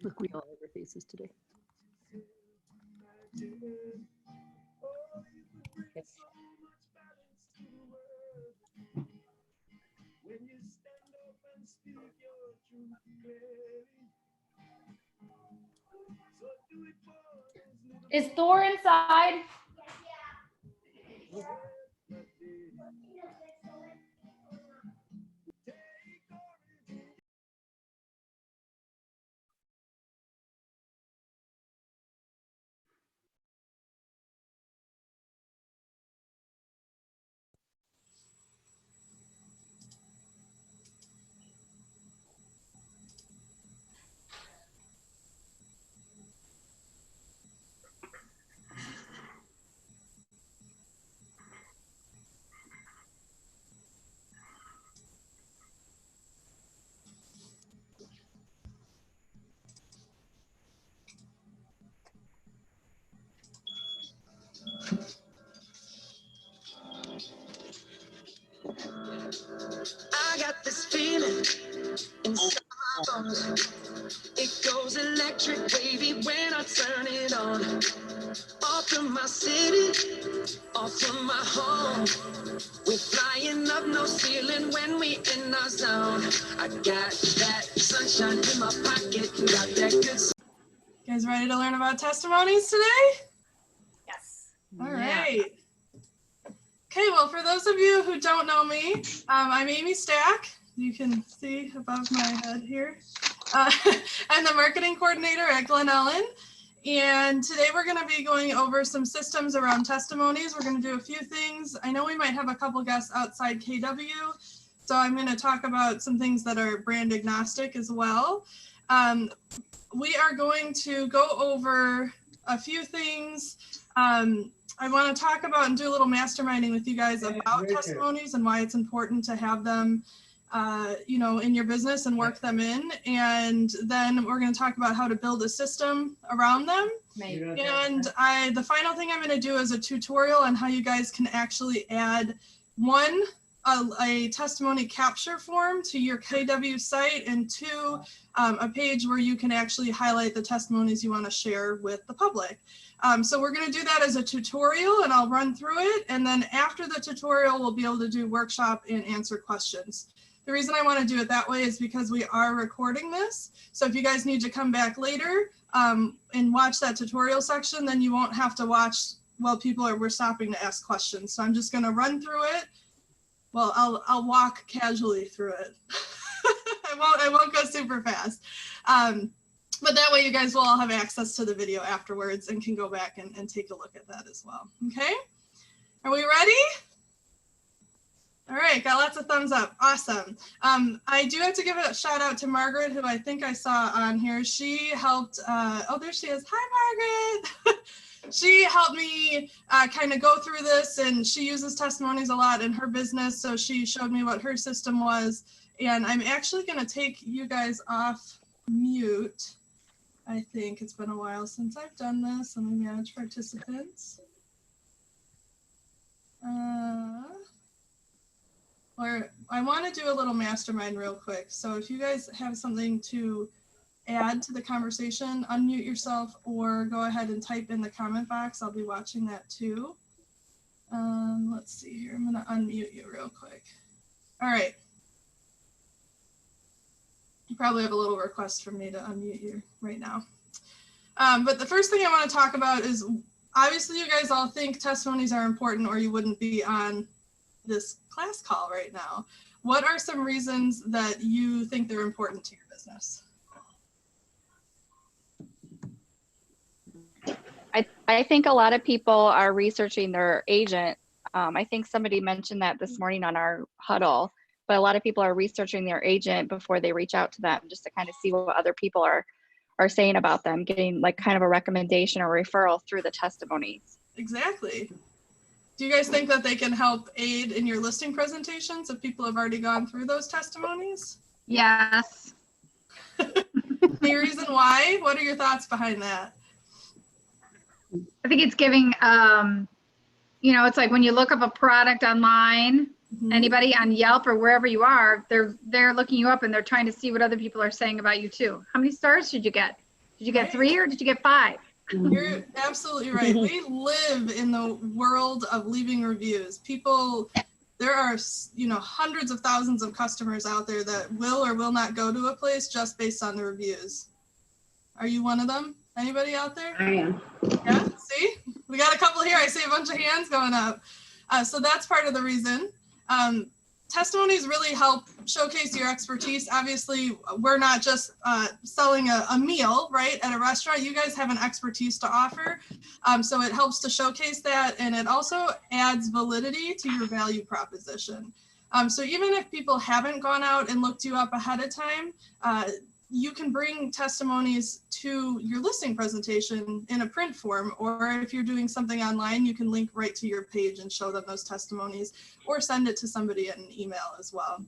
Look, we all have our faces today. Okay. Is Thor inside? I got this feeling inside my bones. It goes electric wavy when I turn it on. Off from my city, off from my home. We're flying up no ceiling when we in our zone. I got that sunshine in my pocket, got that good. You guys ready to learn about testimonies today? Yes. All right. Okay, well, for those of you who don't know me, I'm Amy Stack. You can see above my head here. I'm the marketing coordinator at Glen Ellen. And today we're going to be going over some systems around testimonies. We're going to do a few things. I know we might have a couple guests outside KW, so I'm going to talk about some things that are brand agnostic as well. We are going to go over a few things. I want to talk about and do a little masterminding with you guys about testimonies and why it's important to have them you know, in your business and work them in. And then we're going to talk about how to build a system around them. And the final thing I'm going to do is a tutorial on how you guys can actually add a testimony capture form to your KW site, and two, a page where you can actually highlight the testimonies you want to share with the public. So we're going to do that as a tutorial, and I'll run through it. And then after the tutorial, we'll be able to do workshop and answer questions. The reason I want to do it that way is because we are recording this. So if you guys need to come back later and watch that tutorial section, then you won't have to watch while we're stopping to ask questions. So I'm just going to run through it. Well, I'll walk casually through it. I won't go super fast. But that way you guys will all have access to the video afterwards and can go back and take a look at that as well. Okay, are we ready? All right, got lots of thumbs up. Awesome. I do have to give a shout out to Margaret, who I think I saw on here. She helped, oh, there she is. Hi, Margaret. She helped me kind of go through this, and she uses testimonies a lot in her business. So she showed me what her system was. And I'm actually going to take you guys off mute. I think it's been a while since I've done this. Let me manage participants. Or I want to do a little mastermind real quick. So if you guys have something to add to the conversation, unmute yourself or go ahead and type in the comment box. I'll be watching that too. Let's see here. I'm going to unmute you real quick. All right. You probably have a little request from me to unmute you right now. But the first thing I want to talk about is, obviously you guys all think testimonies are important or you wouldn't be on this class call right now. What are some reasons that you think they're important to your business? I think a lot of people are researching their agent. I think somebody mentioned that this morning on our huddle, but a lot of people are researching their agent before they reach out to them, just to kind of see what other people are saying about them, getting like kind of a recommendation or referral through the testimonies. Exactly. Do you guys think that they can help aid in your listing presentations if people have already gone through those testimonies? Yes. Any reason why? What are your thoughts behind that? I think it's giving, you know, it's like when you look up a product online, Anybody on Yelp or wherever you are, they're looking you up and they're trying to see what other people are saying about you too. How many stars did you get? Did you get 3 or did you get 5? You're absolutely right. We live in the world of leaving reviews. People, there are, hundreds of thousands of customers out there that will or will not go to a place just based on the reviews. Are you one of them? Anybody out there? I am. Yeah, see? We got a couple here. I see a bunch of hands going up. So that's part of the reason. Testimonies really help showcase your expertise. Obviously, we're not just selling a meal, right, at a restaurant. You guys have an expertise to offer. So it helps to showcase that, and it also adds validity to your value proposition. So even if people haven't gone out and looked you up ahead of time, you can bring testimonies to your listing presentation in a print form, or if you're doing something online, you can link right to your page and show them those testimonies, or send it to somebody in an email as well.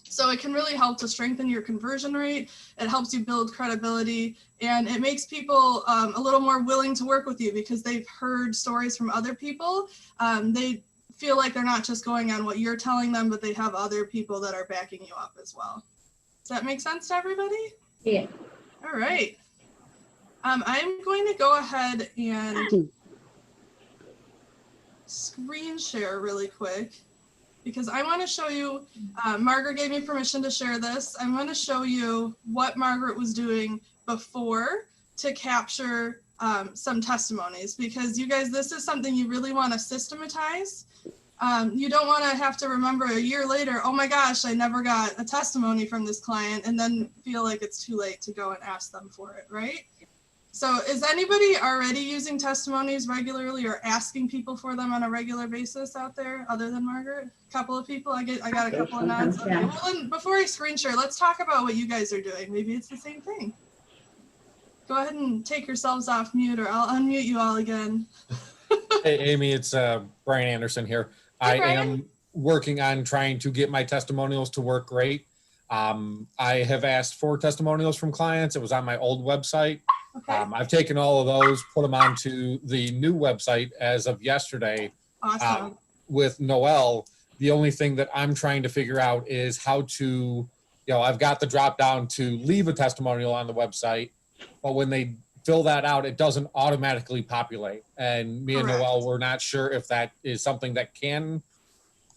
So it can really help to strengthen your conversion rate. It helps you build credibility, and it makes people a little more willing to work with you because they've heard stories from other people. They feel like they're not just going on what you're telling them, but they have other people that are backing you up as well. Does that make sense to everybody? Yeah. All right. I'm going to go ahead and screen share really quick because I want to show you, Margaret gave me permission to share this. I want to show you what Margaret was doing before to capture some testimonies, because you guys, this is something you really want to systematize. You don't want to have to remember a year later, oh my gosh, I never got a testimony from this client, and then feel like it's too late to go and ask them for it, right? So is anybody already using testimonies regularly or asking people for them on a regular basis out there other than Margaret? A couple of people, I got a couple of nods. Okay, well then before I screen share, let's talk about what you guys are doing. Maybe it's the same thing. Go ahead and take yourselves off mute, or I'll unmute you all again. Hey, Amy, it's Brian Anderson here. Hey, I Brian. am working on trying to get my testimonials to work great. I have asked for testimonials from clients. It was on my old website. Okay. I've taken all of those, put them onto the new website as of yesterday. Awesome. With Noel. The only thing that I'm trying to figure out is how to, I've got the drop down to leave a testimonial on the website, but when they fill that out, it doesn't automatically populate. And me and Correct. Noel, we're not sure if that is something that can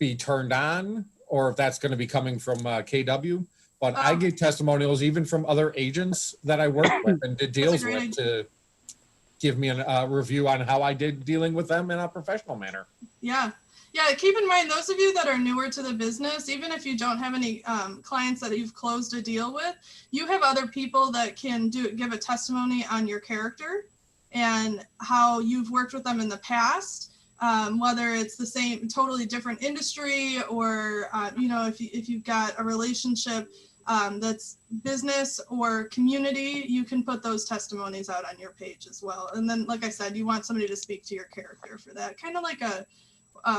be turned on or if that's going to be coming from KW. But I get testimonials even from other agents that I work with and did deals with to give me a review on how I did dealing with them in a professional manner. Yeah. Yeah, keep in mind, those of you that are newer to the business, even if you don't have any clients that you've closed a deal with, you have other people that can give a testimony on your character and how you've worked with them in the past, whether it's the same, totally different industry, or, if you've got a relationship that's business or community, you can put those testimonies out on your page as well. And then, like I said, you want somebody to speak to your character for that, kind of like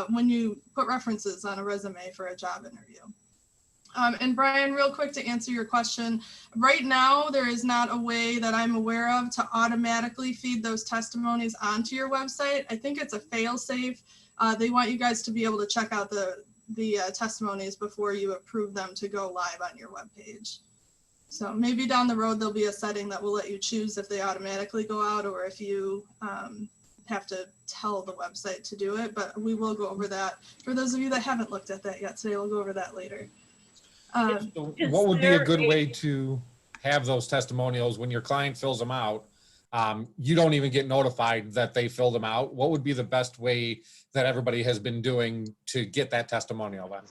when you put references on a resume for a job interview. And Brian, real quick to answer your question, right now there is not a way that I'm aware of to automatically feed those testimonies onto your website. I think it's a fail-safe. They want you guys to be able to check out the testimonies before you approve them to go live on your webpage. So maybe down the road there'll be a setting that will let you choose if they automatically go out or if you have to tell the website to do it, but we will go over that. For those of you that haven't looked at that yet today, we'll go over that later. So what would be a good way to have those testimonials when your client fills them out? You don't even get notified that they filled them out. What would be the best way that everybody has been doing to get that testimonial then?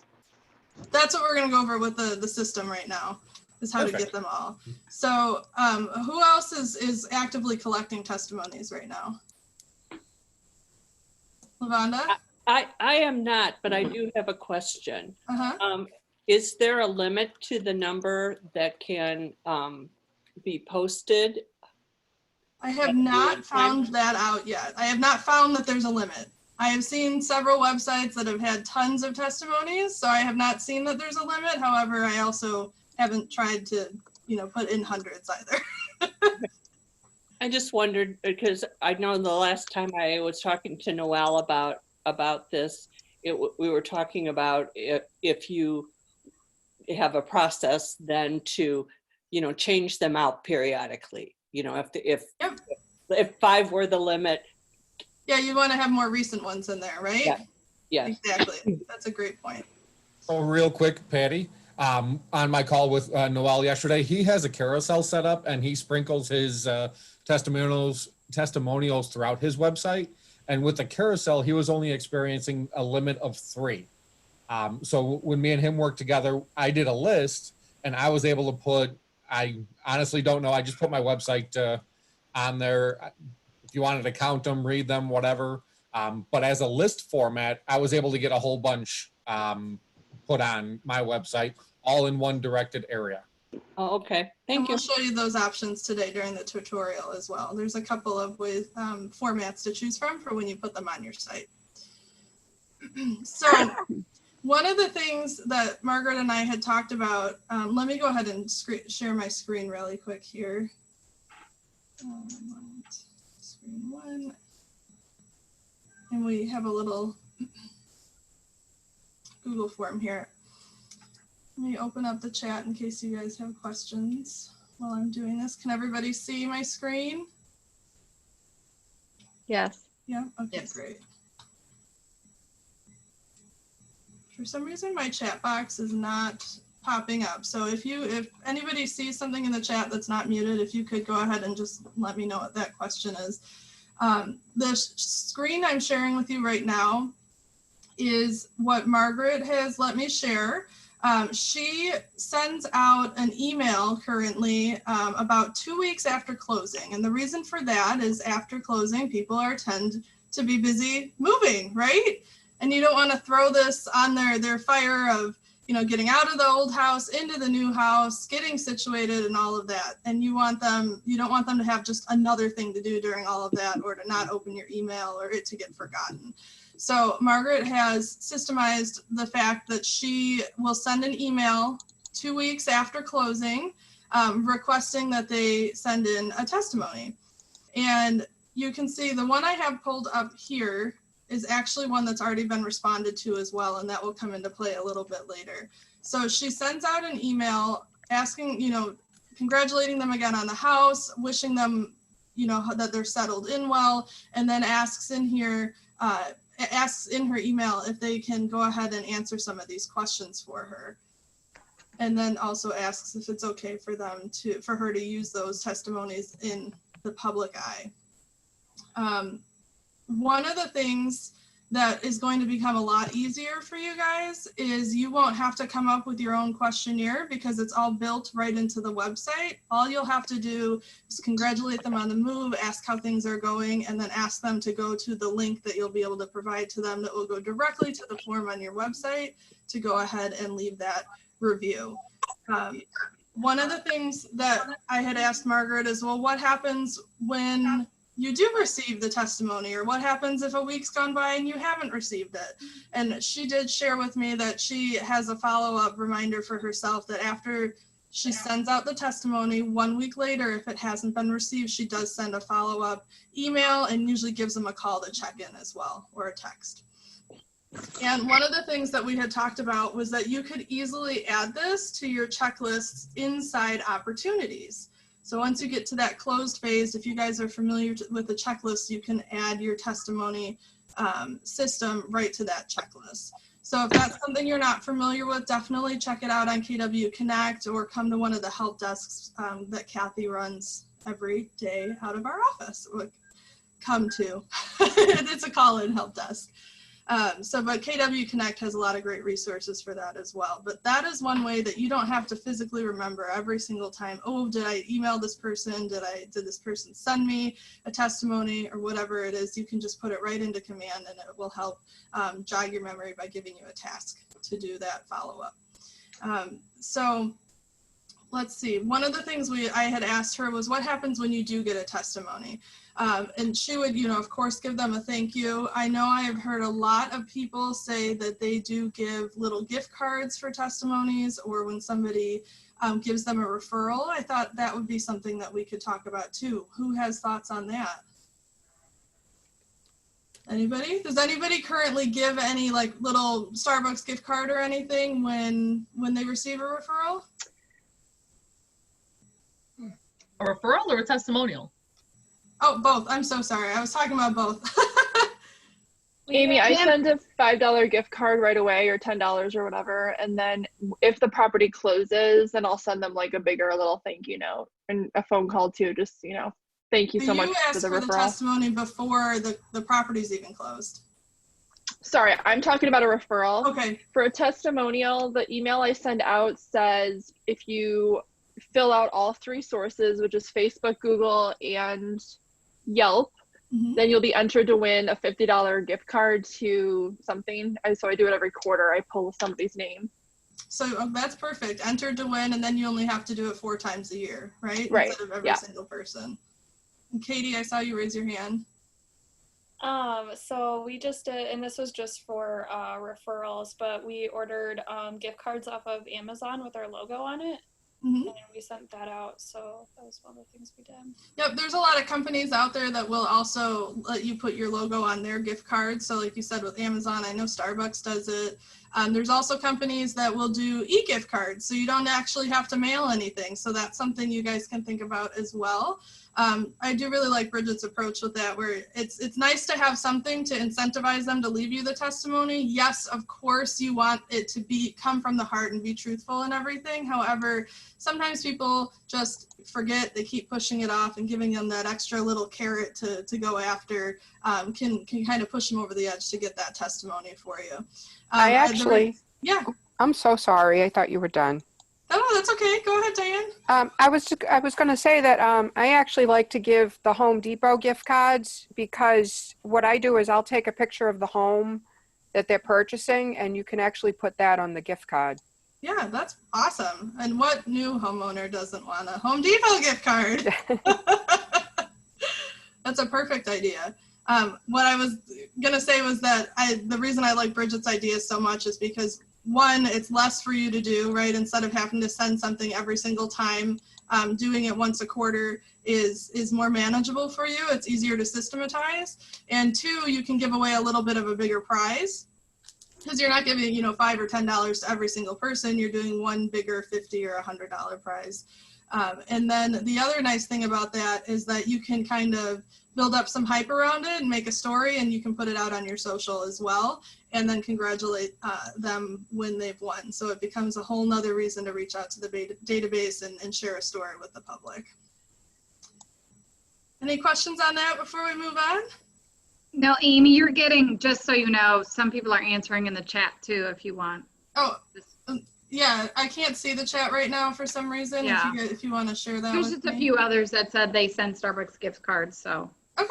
That's what we're going to go over with the system right now, is how Perfect. to get them all. So who else is actively collecting testimonies right now? Lavonda? I am not, but I do have a question. Uh-huh. Is there a limit to the number that can be posted? I have not found that out yet. I have not found that there's a limit. I have seen several websites that have had tons of testimonies, so I have not seen that there's a limit. However, I also haven't tried to, put in hundreds either. I just wondered, because I know the last time I was talking to Noel about this, we were talking about if you have a process then to, change them out periodically. If Yep. if 5 were the limit. Yeah, you want to have more recent ones in there, right? Yeah. Yeah. Exactly. That's a great point. So real quick, Patty, on my call with Noel yesterday, he has a carousel set up and he sprinkles his testimonials throughout his website. And with the carousel, he was only experiencing a limit of 3. So when me and him worked together, I did a list and I was able to put, I honestly don't know, I just put my website on there. If you wanted to count them, read them, whatever. But as a list format, I was able to get a whole bunch put on my website, all in one directed area. Oh, okay. Thank And you. we'll show you those options today during the tutorial as well. There's a couple of ways, formats to choose from for when you put them on your site. So one of the things that Margaret and I had talked about, let me go ahead and share my screen really quick here. Screen 1. And we have a little Google form here. Let me open up the chat in case you guys have questions while I'm doing this. Can everybody see my screen? Yes. Yeah, okay, Yes. Great. For some reason, my chat box is not popping up. So if anybody sees something in the chat that's not muted, if you could go ahead and just let me know what that question is. The screen I'm sharing with you right now is what Margaret has let me share. She sends out an email currently about 2 weeks after closing. And the reason for that is after closing, people tend to be busy moving, right? And you don't want to throw this on their fire of, getting out of the old house into the new house, getting situated and all of that. And you don't want them to have just another thing to do during all of that, or to not open your email or it to get forgotten. So Margaret has systemized the fact that she will send an email 2 weeks after closing, requesting that they send in a testimony. And you can see the one I have pulled up here is actually one that's already been responded to as well, and that will come into play a little bit later. So she sends out an email asking, congratulating them again on the house, wishing them, that they're settled in well, and then asks in her email if they can go ahead and answer some of these questions for her. And then also asks if it's okay for her to use those testimonies in the public eye. One of the things that is going to become a lot easier for you guys is you won't have to come up with your own questionnaire because it's all built right into the website. All you'll have to do is congratulate them on the move, ask how things are going, and then ask them to go to the link that you'll be able to provide to them that will go directly to the form on your website to go ahead and leave that review. One of the things that I had asked Margaret is, well, what happens when you do receive the testimony, or what happens if a week's gone by and you haven't received it? And she did share with me that she has a follow-up reminder for herself that after she sends out the testimony, 1 week later, if it hasn't been received, she does send a follow-up email and usually gives them a call to check in as well, or a text. And one of the things that we had talked about was that you could easily add this to your checklists inside opportunities. So once you get to that closed phase, if you guys are familiar with the checklist, you can add your testimony system right to that checklist. So if that's something you're not familiar with, definitely check it out on KW Connect or come to one of the help desks that Kathy runs every day out of our office. Come to. It's a call-in help desk. But KW Connect has a lot of great resources for that as well. But that is one way that you don't have to physically remember every single time, oh, did I email this person? Did this person send me a testimony, or whatever it is? You can just put it right into command and it will help jog your memory by giving you a task to do that follow-up. So let's see. One of the things I had asked her was, what happens when you do get a testimony? And she would, of course, give them a thank you. I know I have heard a lot of people say that they do give little gift cards for testimonies, or when somebody gives them a referral. I thought that would be something that we could talk about too. Who has thoughts on that? Anybody? Does anybody currently give any like little Starbucks gift card or anything when they receive a referral? A referral or a testimonial? Oh, both. I'm so sorry. I was talking about both. Amy, I Yeah. send a $5 gift card right away or $10 or whatever. And then if the property closes, then I'll send them like a bigger little thank you note and a phone call too. Just, thank you so much for asked the for the referral. testimony before the property's even closed. Sorry, I'm talking about a referral. Okay. For a testimonial, the email I send out says if you fill out all 3 sources, which is Facebook, Google, and Yelp, Mhm. then you'll be entered to win a $50 gift card to something. So I do it every quarter. I pull somebody's name. So that's perfect. Entered to win, and then you only have to do it 4 times a year, right? Right. Instead of every Yeah. single person. And Katie, I saw you raise your hand. So we just did, and this was just for referrals, but we ordered gift cards off of Amazon with our logo on it. Mhm. And we sent that out, so that was one of the things we did. Yep, there's a lot of companies out there that will also let you put your logo on their gift cards. So like you said with Amazon, I know Starbucks does it. There's also companies that will do e-gift cards, so you don't actually have to mail anything. So that's something you guys can think about as well. I do really like Bridget's approach with that, where it's nice to have something to incentivize them to leave you the testimony. Yes, of course, you want it to come from the heart and be truthful and everything. However, sometimes people just forget, they keep pushing it off, and giving them that extra little carrot to go after can kind of push them over the edge to get that testimony for you. I'm so sorry. I thought you were done. Oh, that's okay. Go ahead, Diane. I was going to say that I actually like to give the Home Depot gift cards, because what I do is I'll take a picture of the home that they're purchasing, and you can actually put that on the gift card. Yeah, that's awesome. And what new homeowner doesn't want a Home Depot gift card? That's a perfect idea. What I was going to say was that the reason I like Bridget's idea so much is because, one, it's less for you to do, right? Instead of having to send something every single time, doing it once a quarter is more manageable for you. It's easier to systematize. And 2, you can give away a little bit of a bigger prize, because you're not giving, $5 or $10 to every single person. You're doing one bigger $50 or $100 prize. And then the other nice thing about that is that you can kind of build up some hype around it and make a story, and you can put it out on your social as well, and then congratulate them when they've won. So it becomes a whole nother reason to reach out to the database and share a story with the public. Any questions on that before we move on? No, Amy, you're getting, just so you know, some people are answering in the chat too, if you want. Oh, yeah, I can't see the chat right now for some reason. Yeah. If you want to share that There's with just a me. few others that said they send Starbucks gift cards, so. Okay.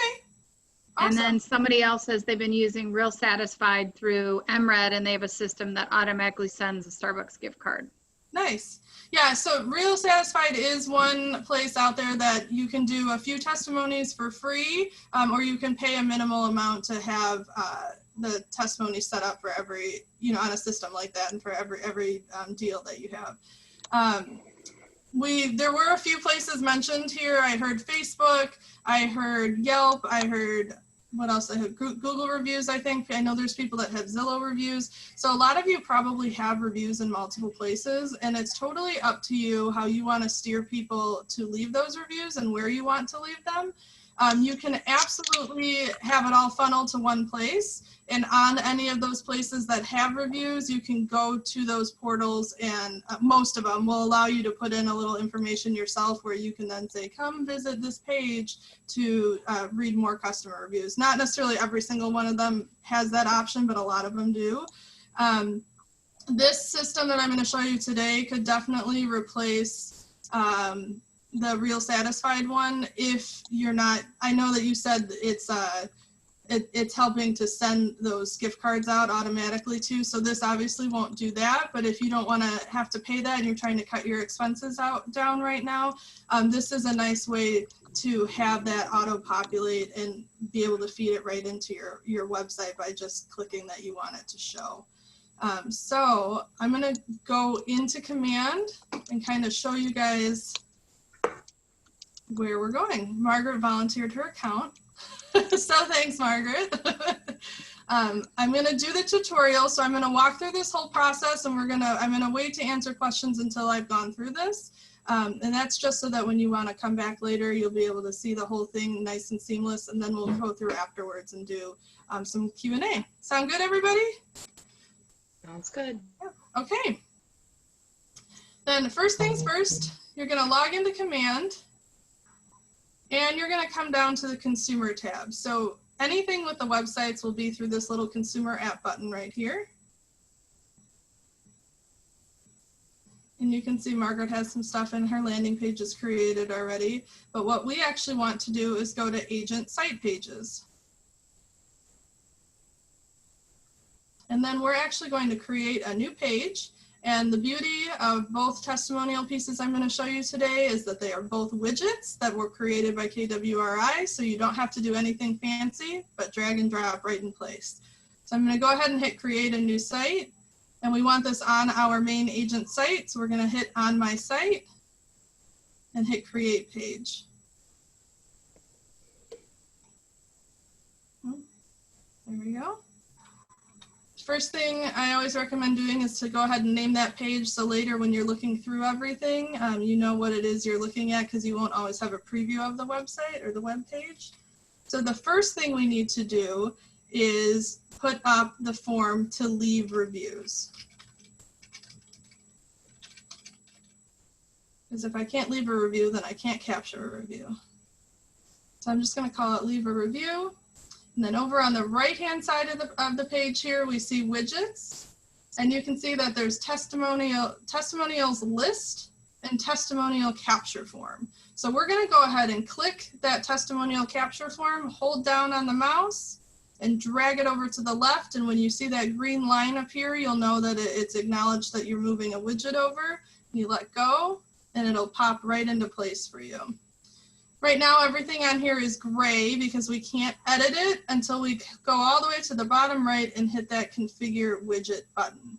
Awesome. And then somebody else says they've been using Real Satisfied through MRED, and they have a system that automatically sends a Starbucks gift card. Nice. Yeah, so Real Satisfied is one place out there that you can do a few testimonies for free, or you can pay a minimal amount to have the testimony set up for every, on a system like that, and for every deal that you have. There were a few places mentioned here. I heard Facebook, I heard Yelp, I heard, what else? I heard Google reviews, I think. I know there's people that have Zillow reviews. So a lot of you probably have reviews in multiple places, and it's totally up to you how you want to steer people to leave those reviews and where you want to leave them. You can absolutely have it all funnel to one place, and on any of those places that have reviews, you can go to those portals, and most of them will allow you to put in a little information yourself, where you can then say, come visit this page to read more customer reviews. Not necessarily every single one of them has that option, but a lot of them do. This system that I'm going to show you today could definitely replace the Real Satisfied one if you're not. I know that you said it's helping to send those gift cards out automatically too, so this obviously won't do that. But if you don't want to have to pay that and you're trying to cut your expenses down right now, this is a nice way to have that auto-populate and be able to feed it right into your website by just clicking that you want it to show. So I'm going to go into Command and kind of show you guys where we're going. Margaret volunteered her account. So thanks, Margaret. I'm going to do the tutorial. So I'm going to walk through this whole process, and I'm going to wait to answer questions until I've gone through this. And that's just so that when you want to come back later, you'll be able to see the whole thing nice and seamless, and then we'll go through afterwards and do some Q&A. Sound good, everybody? Sounds good. Okay. Then first things first, you're going to log into Command, and you're going to come down to the Consumer tab. So anything with the websites will be through this little Consumer app button right here. And you can see Margaret has some stuff in her landing pages created already. But what we actually want to do is go to Agent Site Pages. And then we're actually going to create a new page. And the beauty of both testimonial pieces I'm going to show you today is that they are both widgets that were created by KWRI, so you don't have to do anything fancy, but drag and drop right in place. So I'm going to go ahead and hit Create a New Site. And we want this on our main agent site, so we're going to hit On My Site and hit Create Page. There we go. First thing I always recommend doing is to go ahead and name that page, so later when you're looking through everything, you know what it is you're looking at, because you won't always have a preview of the website or the web page. So the first thing we need to do is put up the form to leave reviews. Because if I can't leave a review, then I can't capture a review. So I'm just going to call it Leave a Review. And then over on the right-hand side of the page here, we see widgets. And you can see that there's testimonials list and testimonial capture form. So we're going to go ahead and click that testimonial capture form, hold down on the mouse, and drag it over to the left. And when you see that green line appear, you'll know that it's acknowledged that you're moving a widget over. You let go, and it'll pop right into place for you. Right now, everything on here is gray because we can't edit it until we go all the way to the bottom right and hit that Configure Widget button.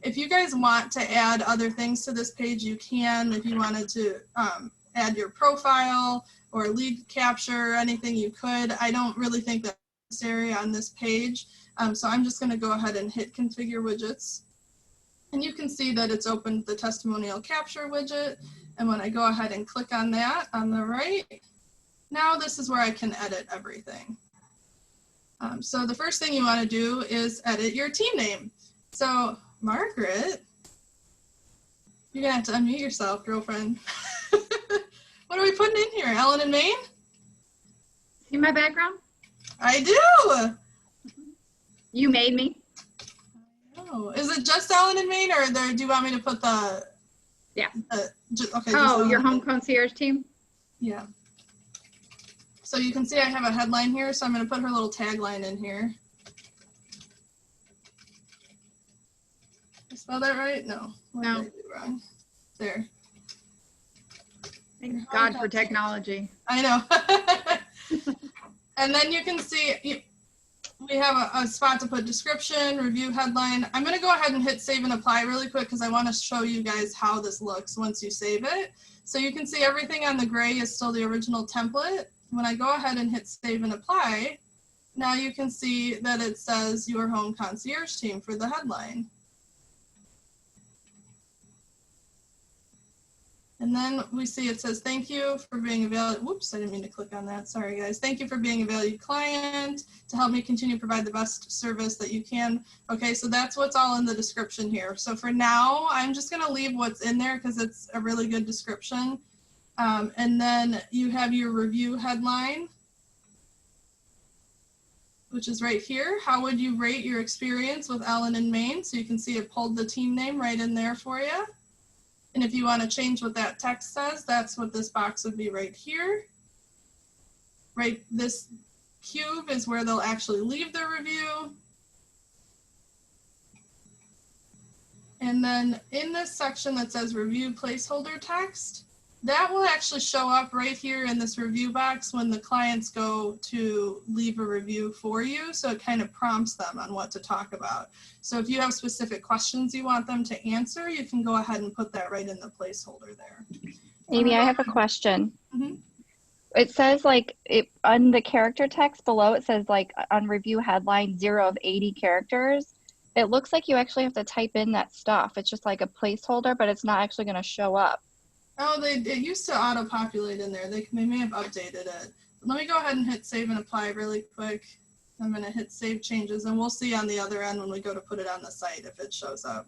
If you guys want to add other things to this page, you can. If you wanted to add your profile or lead capture, anything you could. I don't really think that's necessary on this page. So I'm just going to go ahead and hit Configure Widgets. And you can see that it's opened the testimonial capture widget. And when I go ahead and click on that on the right, now this is where I can edit everything. So the first thing you want to do is edit your team name. So Margaret, you're going to have to unmute yourself, girlfriend. What are we putting in here? Ellen and Maine? See my background? I do. You made me. Oh, is it just Ellen and Maine, or do you want me to put the? Yeah. Okay. Oh, your home concierge team? Yeah. So you can see I have a headline here, so I'm going to put her little tagline in here. Did I spell that right? No. No. What did I do wrong? There. Thank God for technology. I know. And then you can see we have a spot to put description, review headline. I'm going to go ahead and hit save and apply really quick because I want to show you guys how this looks once you save it. So you can see everything on the gray is still the original template. When I go ahead and hit save and apply, now you can see that it says your home concierge team for the headline. And then we see it says, thank you for being a valued, whoops, I didn't mean to click on that. Sorry, guys. Thank you for being a valued client to help me continue to provide the best service that you can. Okay, so that's what's all in the description here. So for now, I'm just going to leave what's in there because it's a really good description. And then you have your review headline, which is right here. How would you rate your experience with Ellen and Maine? So you can see it pulled the team name right in there for you. And if you want to change what that text says, that's what this box would be right here. Right, this cube is where they'll actually leave their review. And then in this section that says review placeholder text, that will actually show up right here in this review box when the clients go to leave a review for you. So it kind of prompts them on what to talk about. So if you have specific questions you want them to answer, you can go ahead and put that right in the placeholder there. Amy, I have a question. Mm-hmm. It says like it on the character text below, it says like on review headline 0 of 80 characters. It looks like you actually have to type in that stuff. It's just like a placeholder, but it's not actually going to show up. Oh, it used to auto-populate in there. They may have updated it. Let me go ahead and hit save and apply really quick. I'm going to hit save changes, and we'll see on the other end when we go to put it on the site if it shows up.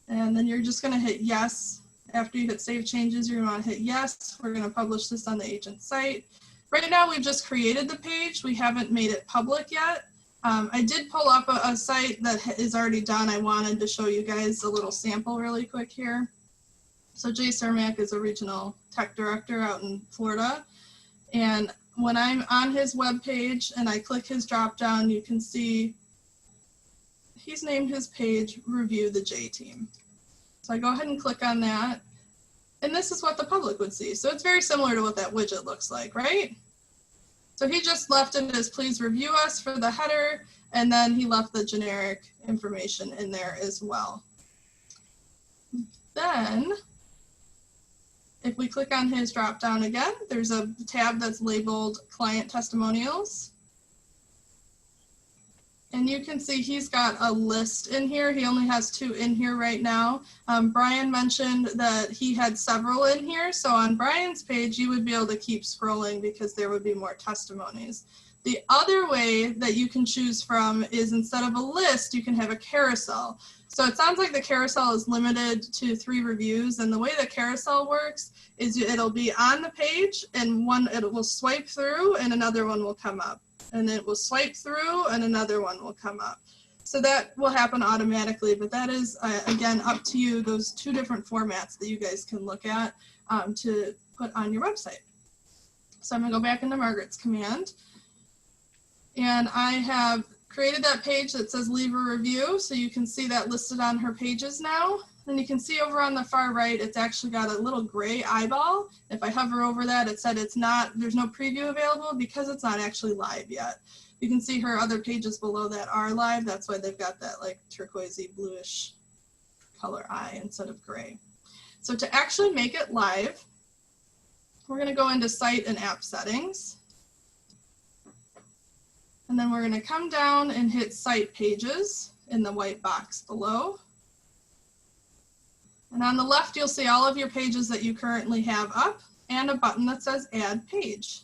And then you're just going to hit yes. After you hit save changes, you're going to hit yes. We're going to publish this on the agent site. Right now, we've just created the page. We haven't made it public yet. I did pull up a site that is already done. I wanted to show you guys a little sample really quick here. So Jay Cermak is a regional tech director out in Florida. And when I'm on his webpage and I click his drop down, you can see he's named his page Review the J Team. So I go ahead and click on that. And this is what the public would see. So it's very similar to what that widget looks like, right? So he just left it as please review us for the header. And then he left the generic information in there as well. Then if we click on his drop down again, there's a tab that's labeled Client Testimonials. And you can see he's got a list in here. He only has 2 in here right now. Brian mentioned that he had several in here. So on Brian's page, you would be able to keep scrolling because there would be more testimonies. The other way that you can choose from is instead of a list, you can have a carousel. So it sounds like the carousel is limited to 3 reviews. And the way the carousel works is it'll be on the page and it will swipe through and another one will come up. And it will swipe through and another one will come up. So that will happen automatically, but that is, again, up to you, those 2 different formats that you guys can look at to put on your website. So I'm gonna go back into Margaret's command. And I have created that page that says leave a review, so you can see that listed on her pages now. And you can see over on the far right, it's actually got a little gray eyeball. If I hover over that, it said there's no preview available because it's not actually live yet. You can see her other pages below that are live. That's why they've got that like turquoisey bluish color eye instead of gray. So to actually make it live, we're gonna go into site and app settings. And then we're gonna come down and hit site pages in the white box below. And on the left, you'll see all of your pages that you currently have up and a button that says Add Page.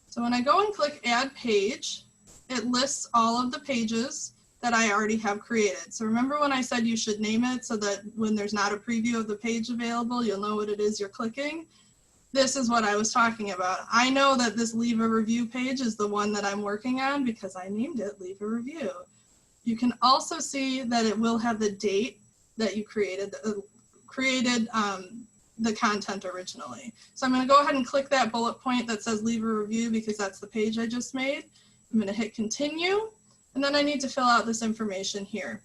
So when I go and click Add Page, it lists all of the pages that I already have created. So remember when I said you should name it so that when there's not a preview of the page available, you'll know what it is you're clicking? This is what I was talking about. I know that this Leave a Review page is the one that I'm working on because I named it Leave a Review. You can also see that it will have the date that you created the content originally. So I'm going to go ahead and click that bullet point that says leave a review because that's the page I just made. I'm going to hit continue, and then I need to fill out this information here.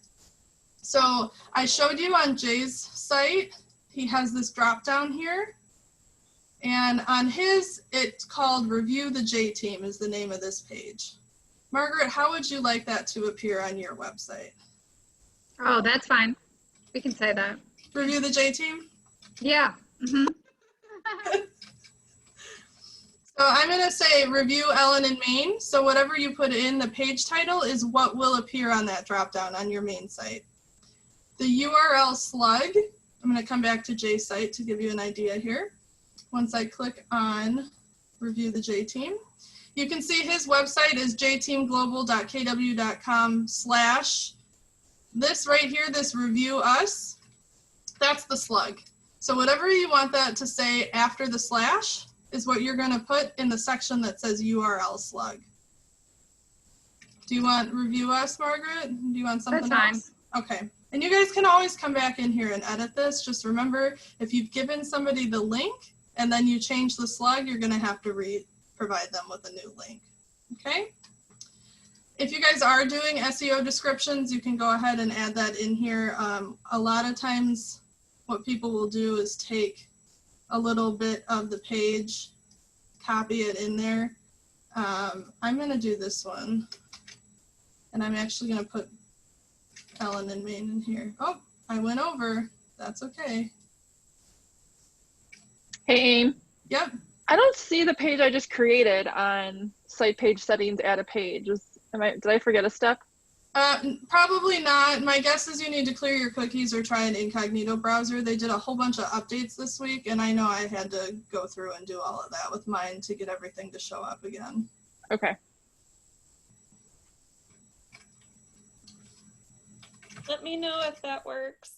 So I showed you on Jay's site, he has this drop down here, and on his, it's called Review the J Team is the name of this page. Margaret, how would you like that to appear on your website? Oh, that's fine. We can say that. Review the J Team? Yeah. Mm-hmm. So I'm going to say Review Ellen in Maine. So whatever you put in the page title is what will appear on that dropdown on your main site. The URL slug, I'm going to come back to Jay's site to give you an idea here. Once I click on Review the J Team, you can see his website is jteamglobal.kw.com/ this right here, this Review Us, that's the slug. So whatever you want that to say after the slash is what you're going to put in the section that says URL slug. Do you want Review Us, Margaret? Do you want something else? Okay. And you guys can always come back in here and edit this. Just remember, if you've given somebody the link and then you change the slug, you're going to have to provide them with a new link. Okay? If you guys are doing SEO descriptions, you can go ahead and add that in here. A lot of times what people will do is take a little bit of the page, copy it in there. I'm going to do this one. And I'm actually going to put Ellen in Maine in here. Oh, I went over. That's okay. Hey, Aim. Yep. I don't see the page I just created on site page settings, add a page. Did I forget a step? Probably not. My guess is you need to clear your cookies or try an incognito browser. They did a whole bunch of updates this week, and I know I had to go through and do all of that with mine to get everything to show up again. Okay. Let me know if that works.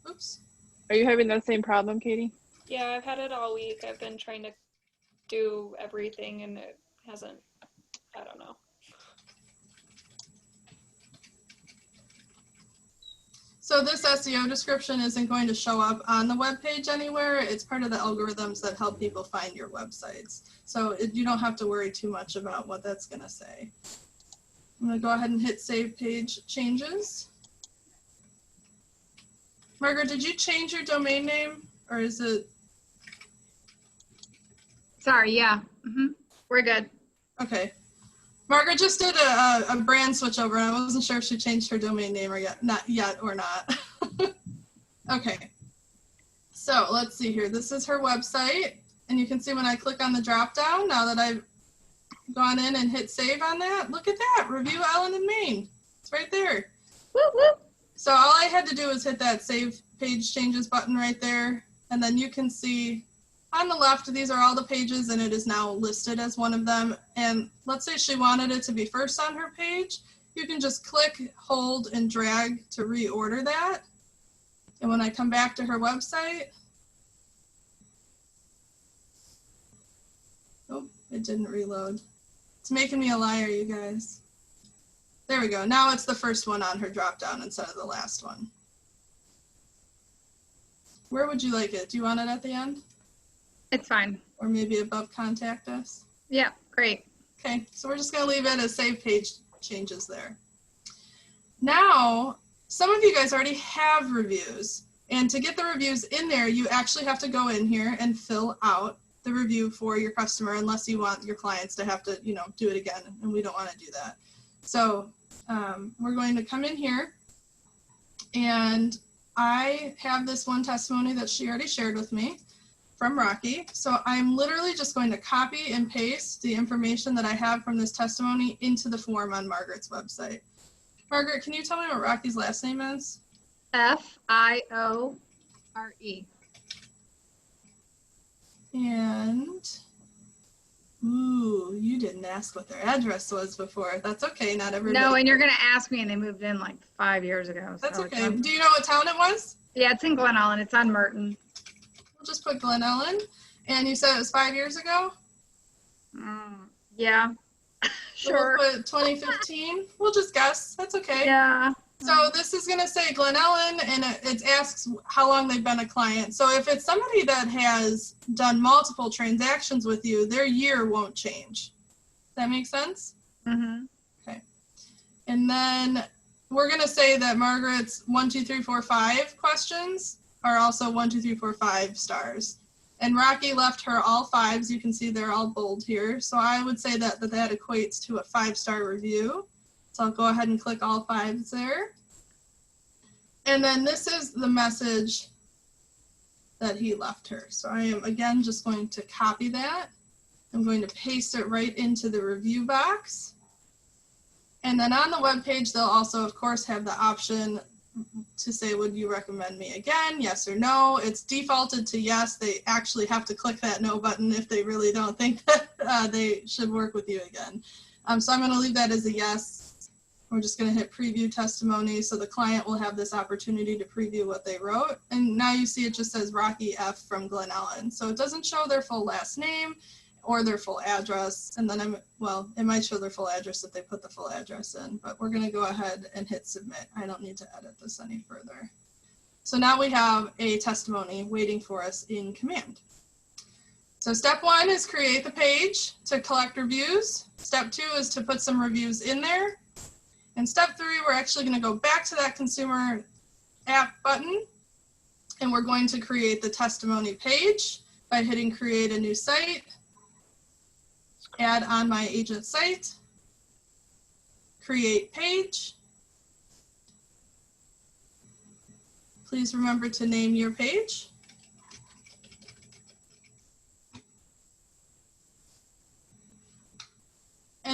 Oops. Are you having that same problem, Katie? Yeah, I've had it all week. I've been trying to do everything and it hasn't, I don't know. So this SEO description isn't going to show up on the web page anywhere. It's part of the algorithms that help people find your websites. So you don't have to worry too much about what that's going to say. I'm going to go ahead and hit Save Page Changes. Margaret, did you change your domain name, or is it? Sorry, yeah. We're good. Okay. Margaret just did a brand switch over, and I wasn't sure if she changed her domain name or not yet or not. Okay. So let's see here. This is her website, and you can see when I click on the drop down, now that I've gone in and hit save on that, look at that, Review Ellen in Maine. It's right there. Whoop, whoop. So all I had to do was hit that Save Page Changes button right there, and then you can see on the left, these are all the pages, and it is now listed as one of them. And let's say she wanted it to be first on her page. You can just click, hold, and drag to reorder that. And when I come back to her website, oh, it didn't reload. It's making me a liar, you guys. There we go. Now it's the first one on her drop-down instead of the last one. Where would you like it? Do you want it at the end? It's fine. Or maybe above Contact Us? Yeah, great. Okay, so we're just going to leave it as Save Page Changes there. Now, some of you guys already have reviews. And to get the reviews in there, you actually have to go in here and fill out the review for your customer, unless you want your clients to have to, do it again. And we don't want to do that. So we're going to come in here, and I have this one testimony that she already shared with me from Rocky. So I'm literally just going to copy and paste the information that I have from this testimony into the form on Margaret's website. Margaret, can you tell me what Rocky's last name is? Fiore. And, ooh, you didn't ask what their address was before. That's okay, not everybody. No, and you're going to ask me, and they moved in like 5 years ago. That's so okay. Do you know what town it was? Yeah, it's in Glen Ellen. It's on Merton. We'll just put Glen Ellen. And you said it was 5 years ago? Yeah. Sure. So we'll put 2015. We'll just guess. That's okay. Yeah. So this is going to say Glen Ellen, and it asks how long they've been a client. So if it's somebody that has done multiple transactions with you, their year won't change. Does that make sense? Mm-hmm. Okay. And then we're going to say that Margaret's 1, 2, 3, 4, 5 questions are also 1, 2, 3, 4, 5 stars. And Rocky left her all 5s. You can see they're all bold here. So I would say that equates to a 5-star review. So I'll go ahead and click all 5s there. And then this is the message that he left her. So I am, again, just going to copy that. I'm going to paste it right into the review box. And then on the web page, they'll also, of course, have the option to say, would you recommend me again? Yes or no. It's defaulted to yes. They actually have to click that no button if they really don't think that they should work with you again. So I'm going to leave that as a yes. We're just going to hit preview testimony, so the client will have this opportunity to preview what they wrote. And now you see it just says Rocky F from Glen Ellen. So it doesn't show their full last name or their full address. And then it might show their full address if they put the full address in, but we're going to go ahead and hit submit. I don't need to edit this any further. So now we have a testimony waiting for us in Command. So step 1 is create the page to collect reviews. Step 2 is to put some reviews in there. And step 3, we're actually going to go back to that consumer app button, and we're going to create the testimony page by hitting create a new site, add on my agent site, create page. Please remember to name your page.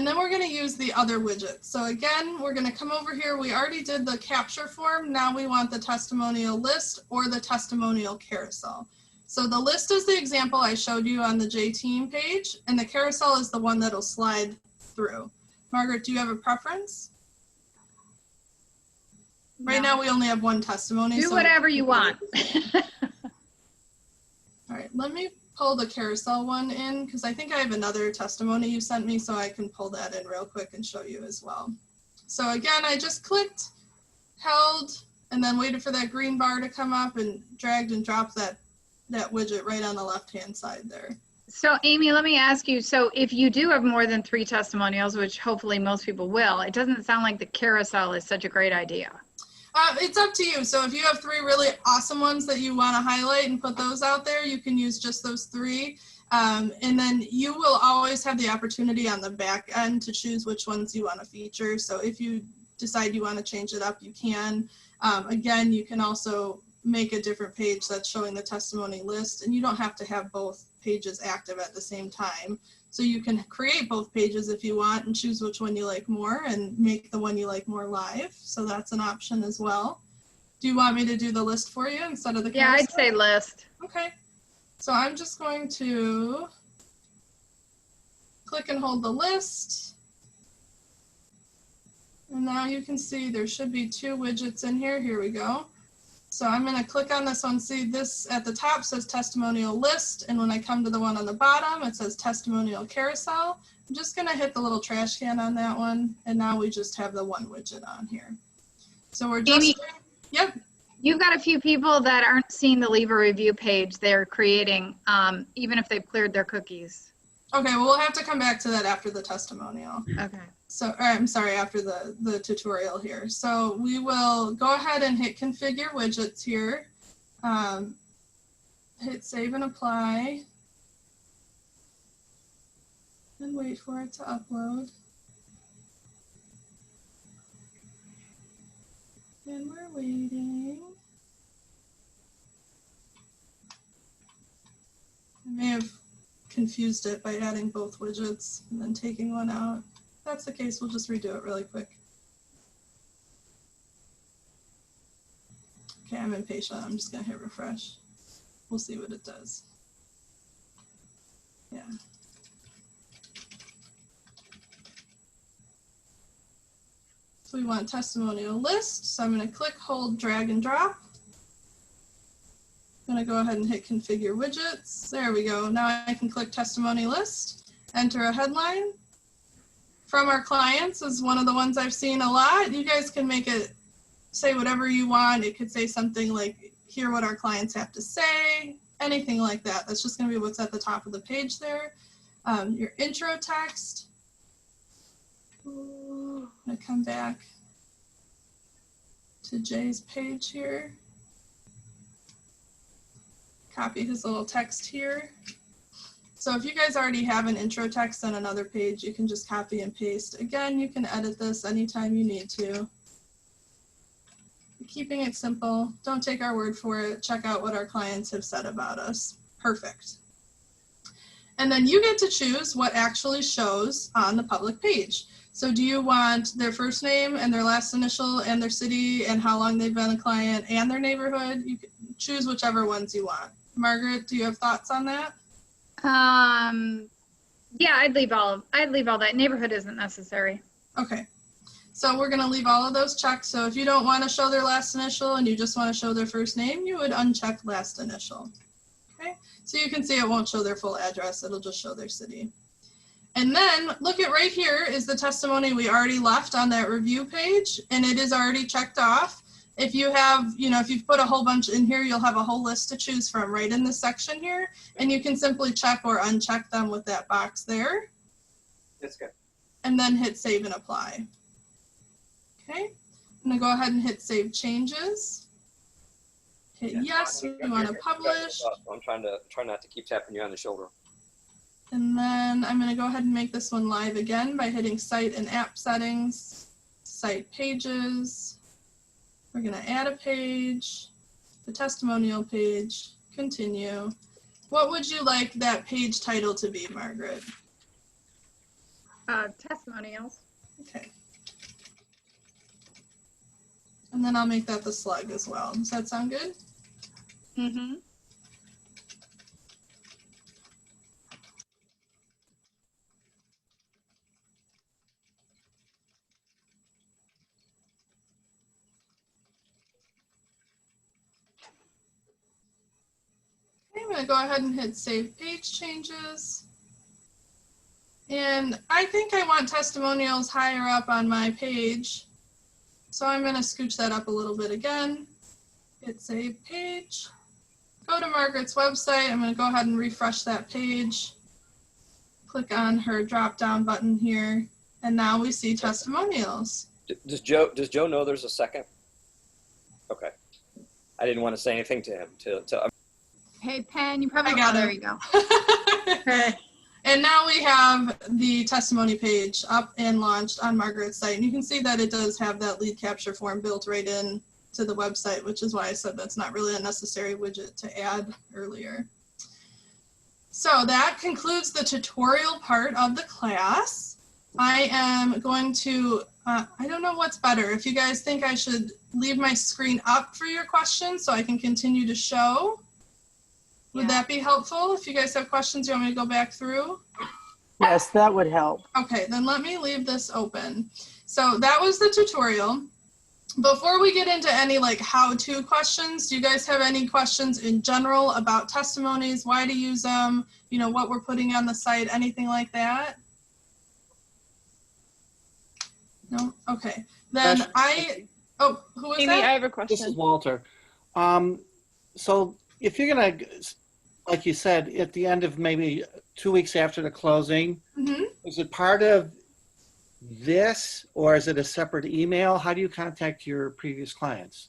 then we're going to use the other widget. So again, we're going to come over here. We already did the capture form. Now we want the testimonial list or the testimonial carousel. So the list is the example I showed you on the J-Team page, and the carousel is the one that'll slide through. Margaret, do you have a preference? Right now we only have one testimony. Do whatever you want. All right, let me pull the carousel one in because I think I have another testimony you sent me, so I can pull that in real quick and show you as well. So again, I just clicked, held, and then waited for that green bar to come up and dragged and dropped that widget right on the left-hand side there. So Amy, let me ask you, so if you do have more than 3 testimonials, which hopefully most people will, it doesn't sound like the carousel is such a great idea. It's up to you. So if you have 3 really awesome ones that you want to highlight and put those out there, you can use just those 3. And then you will always have the opportunity on the back end to choose which ones you want to feature. So if you decide you want to change it up, you can. Again, you can also make a different page that's showing the testimony list, and you don't have to have both pages active at the same time. So you can create both pages if you want and choose which one you like more and make the one you like more live. So that's an option as well. Do you want me to do the list for you instead of the carousel? Yeah, I'd say list. Okay. So I'm just going to click and hold the list. And now you can see there should be 2 widgets in here. Here we go. So I'm going to click on this one. See, this at the top says testimonial list. And when I come to the one on the bottom, it says testimonial carousel. I'm just going to hit the little trash can on that one. And now we just have the 1 widget on here. So we're just, Amy, yep. You've got a few people that aren't seeing the leave a review page they're creating, even if they've cleared their cookies. Okay, well, we'll have to come back to that after the testimonial. Okay. So, I'm sorry, after the tutorial here. So we will go ahead and hit configure widgets here. Hit save and apply. And wait for it to upload. And we're waiting. I may have confused it by adding both widgets and then taking one out. If that's the case, we'll just redo it really quick. Okay, I'm impatient. I'm just gonna hit refresh. We'll see what it does. Yeah. So we want testimonial list. So I'm gonna click, hold, drag, and drop. I'm gonna go ahead and hit configure widgets. There we go. Now I can click testimony list, enter a headline. From our clients is one of the ones I've seen a lot. You guys can make it say whatever you want. It could say something like, hear what our clients have to say, anything like that. That's just gonna be what's at the top of the page there. Your intro text. I'm gonna come back to Jay's page here. Copy his little text here. So if you guys already have an intro text on another page, you can just copy and paste. Again, you can edit this anytime you need to. Keeping it simple, don't take our word for it. Check out what our clients have said about us. Perfect. And then you get to choose what actually shows on the public page. So do you want their first name and their last initial and their city and how long they've been a client and their neighborhood? You can choose whichever ones you want. Margaret, do you have thoughts on that? Yeah, I'd leave all that. Neighborhood isn't necessary. Okay. So we're going to leave all of those checked. So if you don't want to show their last initial and you just want to show their first name, you would uncheck last initial. Okay. So you can see it won't show their full address. It'll just show their city. And then look at right here is the testimony we already left on that review page, and it is already checked off. If you have, if you've put a whole bunch in here, you'll have a whole list to choose from right in this section here, and you can simply check or uncheck them with that box there. That's good. And then hit save and apply. Okay, I'm gonna go ahead and hit save changes. Hit yes, we want to publish. I'm try not to keep tapping you on the shoulder. And then I'm going to go ahead and make this one live again by hitting Site and App Settings, Site Pages. We're going to add a page, the testimonial page, continue. What would you like that page title to be, Margaret? Testimonials. Okay. And then I'll make that the slug as well. Does that sound good? Mm-hmm. Okay, I'm going to go ahead and hit Save Page Changes. And I think I want testimonials higher up on my page. So I'm going to scooch that up a little bit again. Hit Save Page. Go to Margaret's website. I'm going to go ahead and refresh that page. Click on her drop-down button here. And now we see testimonials. Does Joe know there's a second? Okay. I didn't want to say anything to him. Hey, Pen, you probably I got there it. you go. Okay. And now we have the testimony page up and launched on Margaret's site. And you can see that it does have that lead capture form built right in to the website, which is why I said that's not really a necessary widget to add earlier. So that concludes the tutorial part of the class. I am going to, I don't know what's better. If you guys think I should leave my screen up for your questions so I can continue to show. Would that be helpful? If you guys have questions, you want me to go back through? Yes, that would help. Okay, then let me leave this open. So that was the tutorial. Before we get into any like how-to questions, do you guys have any questions in general about testimonies, why to use them, you know, what we're putting on the site, anything like that? No? Okay. Then oh, who is Amy, that? I have a question. This is Walter. So if you're gonna, like you said, at the end of maybe 2 weeks after the closing, is it part of this or is it a separate email? How do you contact your previous clients?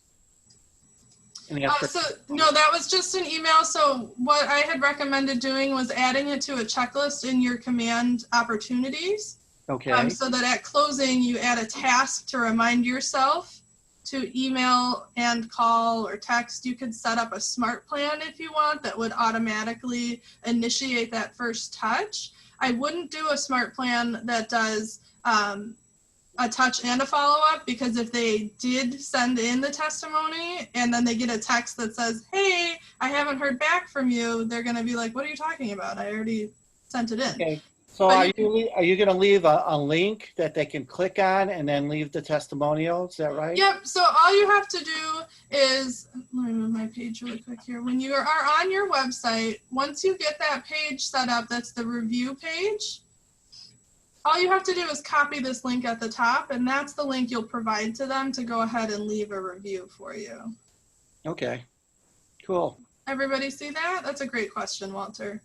No, that was just an email. So what I had recommended doing was adding it to a checklist in your command opportunities. Okay. So that at closing, you add a task to remind yourself to email and call or text. You could set up a smart plan if you want that would automatically initiate that first touch. I wouldn't do a smart plan that does a touch and a follow-up, because if they did send in the testimony and then they get a text that says, hey, I haven't heard back from you, they're going to be like, what are you talking about? I already sent it in. Okay. So are you going to leave a link that they can click on and then leave the testimonial? Is that right? Yep. So all you have to do is, let me move my page really quick here. When you are on your website, once you get that page set up, that's the review page. All you have to do is copy this link at the top, and that's the link you'll provide to them to go ahead and leave a review for you. Okay. Cool. Everybody see that? That's a great question, Walter.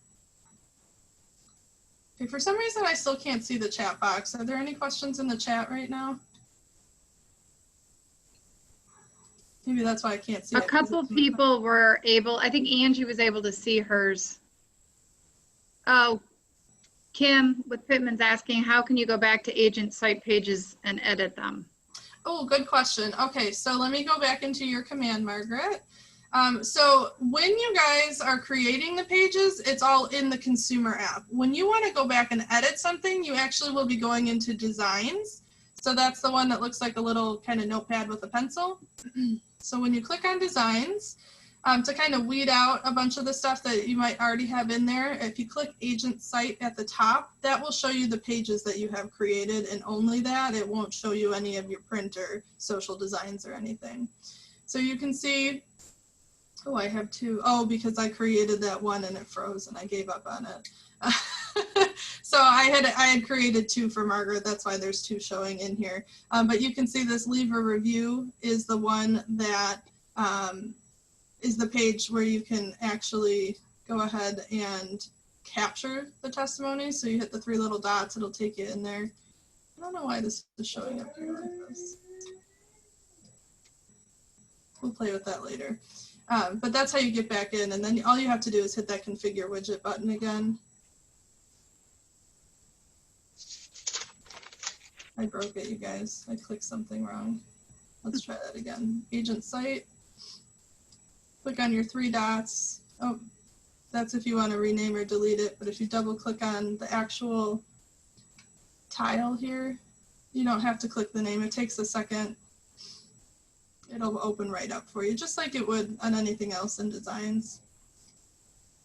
Okay, for some reason, I still can't see the chat box. Are there any questions in the chat right now? Maybe that's why I can't see A it. couple people were able, I think Angie was able to see hers. Oh, Kim with Pittman's asking, how can you go back to agent site pages and edit them? Oh, good question. Okay, so let me go back into your command, Margaret. So when you guys are creating the pages, it's all in the consumer app. When you want to go back and edit something, you actually will be going into designs. So that's the one that looks like a little kind of notepad with a pencil. So when you click on designs, to kind of weed out a bunch of the stuff that you might already have in there, if you click agent site at the top, that will show you the pages that you have created, and only that. It won't show you any of your print or social designs or anything. So you can see, oh, I have two. Oh, because I created that one and it froze and I gave up on it. So I had created two for Margaret. That's why there's two showing in here. But you can see this leave a review is the one that is the page where you can actually go ahead and capture the testimony. So you hit the three little dots, it'll take you in there. I don't know why this is showing up here like this. We'll play with that later. But that's how you get back in, and then all you have to do is hit that configure widget button again. I broke it, you guys. I clicked something wrong. Let's try that again. Agent site. Click on your three dots. Oh, that's if you want to rename or delete it, but if you double click on the actual tile here. You don't have to click the name. It takes a second. It'll open right up for you, just like it would on anything else in designs.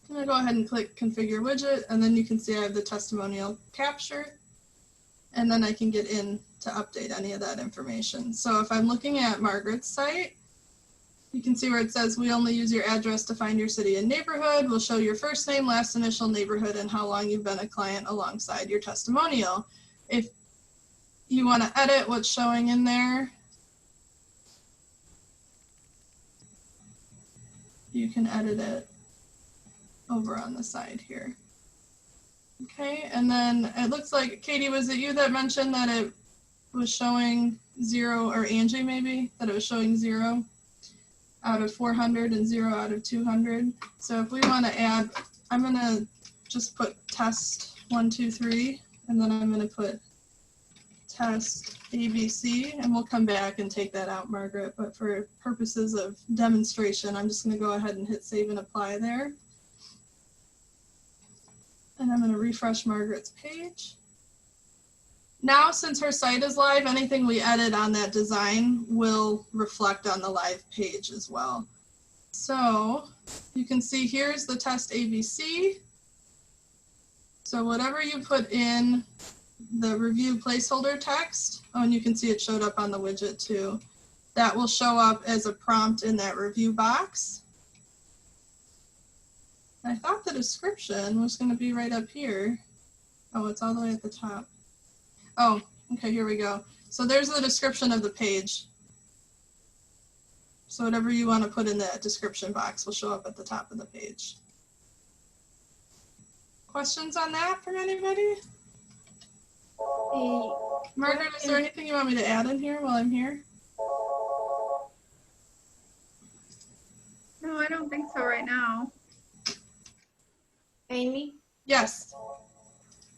I'm gonna go ahead and click configure widget, and then you can see I have the testimonial capture, and then I can get in to update any of that information. So if I'm looking at Margaret's site, you can see where it says we only use your address to find your city and neighborhood. We'll show your first name, last initial, neighborhood, and how long you've been a client alongside your testimonial. If you want to edit what's showing in there, you can edit it over on the side here. Okay, and then it looks like, Katie, was it you that mentioned that it was showing 0, or Angie maybe, that it was showing 0 out of 400 and 0 out of 200? So if we want to add, I'm going to just put test 1, 2, 3, and then I'm going to put test ABC, and we'll come back and take that out, Margaret. But for purposes of demonstration, I'm just going to go ahead and hit save and apply there. And I'm going to refresh Margaret's page. Now, since her site is live, anything we edit on that design will reflect on the live page as well. So you can see here's the test ABC. So whatever you put in the review placeholder text, oh, and you can see it showed up on the widget too, that will show up as a prompt in that review box. I thought the description was going to be right up here. Oh, it's all the way at the top. Oh, okay, here we go. So there's the description of the page. So whatever you want to put in that description box will show up at the top of the page. Questions on that from anybody? Margaret, is there anything you want me to add in here while I'm here? No, I don't think so right now. Amy? Yes.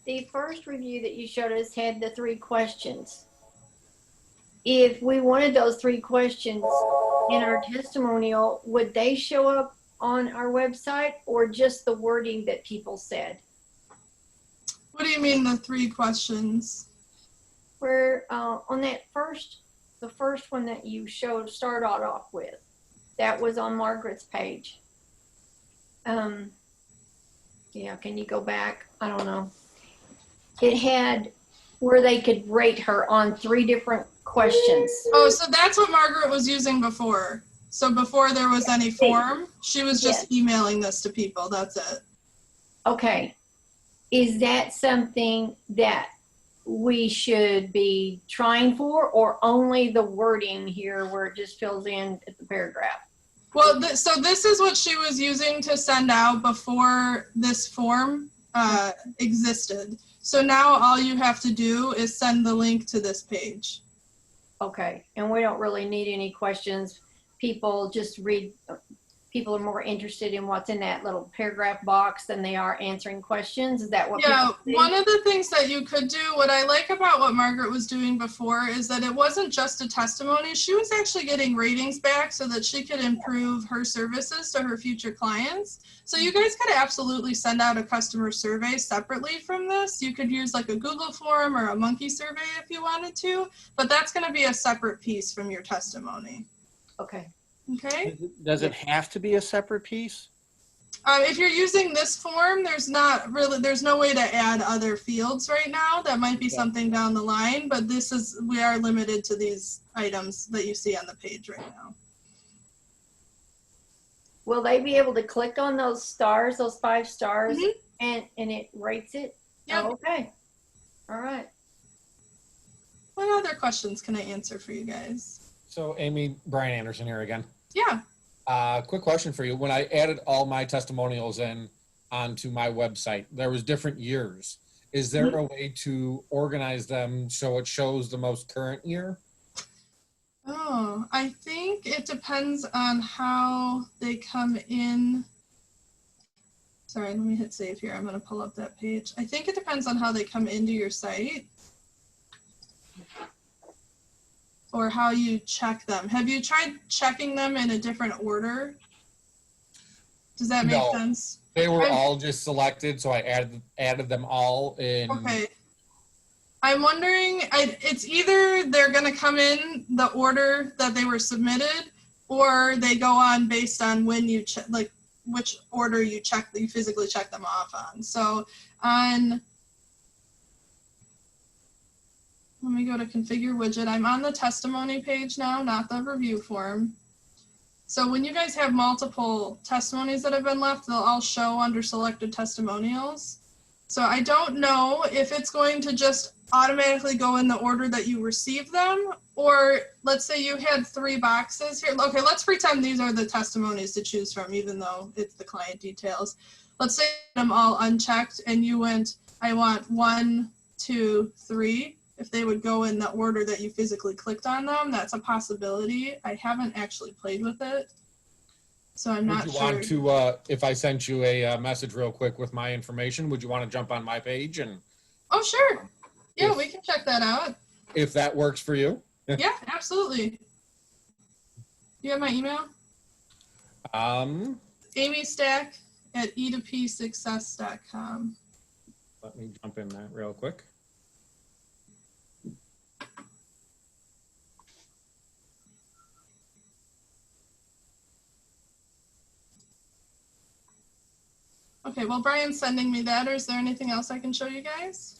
The first review that you showed us had the 3 questions. If we wanted those 3 questions in our testimonial, would they show up on our website or just the wording that people said? What do you mean the 3 questions? Where on that the first one that you showed, started off with, that was on Margaret's page. Yeah, can you go back? I don't know. It had where they could rate her on 3 different questions. Oh, so that's what Margaret was using before. So before there was any form, she was just emailing this to people. That's it. Okay. Is that something that we should be trying for, or only the wording here where it just fills in at the paragraph? Well, so this is what she was using to send out before this form existed. So now all you have to do is send the link to this page. Okay, and we don't really need any questions. People just read, people are more interested in what's in that little paragraph box than they are answering questions. Is that what? Yeah, one of the things that you could do, what I like about what Margaret was doing before is that it wasn't just a testimony. She was actually getting ratings back so that she could improve her services to her future clients. So you guys could absolutely send out a customer survey separately from this. You could use like a Google form or a monkey survey if you wanted to, but that's going to be a separate piece from your testimony. Okay. Okay. Does it have to be a separate piece? If you're using this form, there's no way to add other fields right now. That might be something down the line, but we are limited to these items that you see on the page right now. Will they be able to click on those stars, those 5 stars, and it rates it? Yeah. Oh, okay. All right. What other questions can I answer for you guys? So Amy, Brian Anderson here again. Yeah. Quick question for you. When I added all my testimonials in onto my website, there was different years. Is there a way to organize them so it shows the most current year? Oh, I think it depends on how they come in. Sorry, let me hit save here. I'm going to pull up that page. I think it depends on how they come into your site or how you check them. Have you tried checking them in a different order? Does that make sense? They were all just selected, so I added them all in I'm wondering, it's either they're going to come in the order that they were submitted, or they go on based on when you check, like which order you physically check them off on. So let me go to configure widget. I'm on the testimony page now, not the review form. So when you guys have multiple testimonies that have been left, they'll all show under selected testimonials. So I don't know if it's going to just automatically go in the order that you receive them, or let's say you had 3 boxes here. Okay, let's pretend these are the testimonies to choose from, even though it's the client details. Let's say them all unchecked and you went, I want 1, 2, 3. If they would go in the order that you physically clicked on them, that's a possibility. I haven't actually played with it, so I'm not sure. Would you want to, if I sent you a message real quick with my information, would you want to jump on my page and? Oh, sure. Yeah, we can check that out. If that works for you. Yeah, absolutely. You have my email? amystack@e2psuccess.com. Let me jump in that real quick. Okay, well, Brian's sending me that, or is there anything else I can show you guys?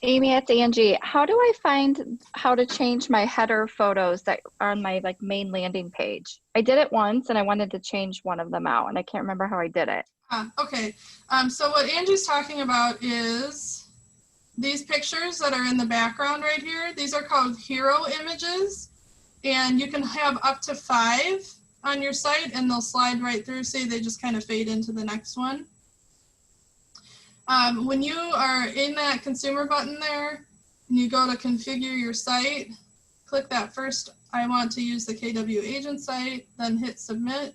Amy, it's Angie. How do I find how to change my header photos that are on my main landing page? I did it once and I wanted to change one of them out and I can't remember how I did it. Okay, so what Angie's talking about is these pictures that are in the background right here. These are called hero images, and you can have up to 5 on your site and they'll slide right through. Say they just kind of fade into the next one. When you are in that consumer button there, and you go to configure your site, click that first, I want to use the KW agent site, then hit submit.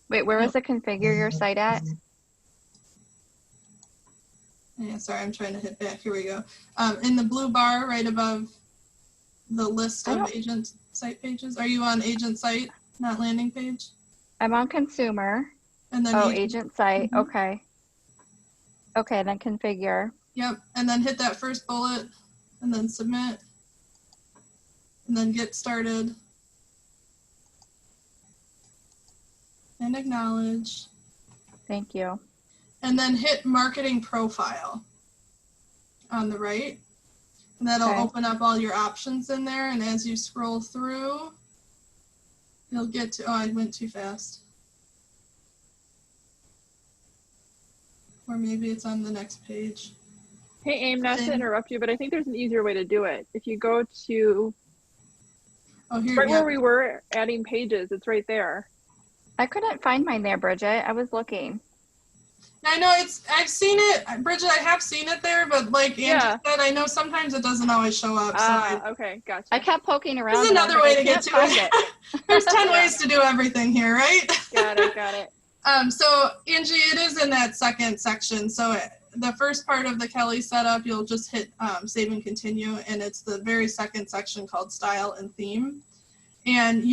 Wait, where is the configure your site at? Yeah, sorry, I'm trying to hit back. Here we go. In the blue bar right above the list of agent site pages. Are you on agent site, not landing page? I'm on consumer. And then agent site. Mm-hmm. Okay. Okay, then configure. Yep, and then hit that first bullet and then submit. And then get started. And acknowledge. Thank you. And then hit marketing profile on the right. And that'll open up all your options in there. And as you scroll through, you'll get to, oh, I went too fast. Or maybe it's on the next page. Hey, Aim, not to interrupt you, but I think there's an easier way to do it. If you go to where we were adding pages, it's right there. I couldn't find mine there, Bridget. I was looking. I know I've seen it, Bridget, I have seen it there, but like Angie said, I know sometimes it doesn't always show up. Okay, gotcha. I kept poking around. There's another way to get to it. There's 10 ways to do everything here, right? Got it. So Angie, it is in that second section. So the first part of the Kelly setup, you'll just hit save and continue, and it's the very second section called style and theme. And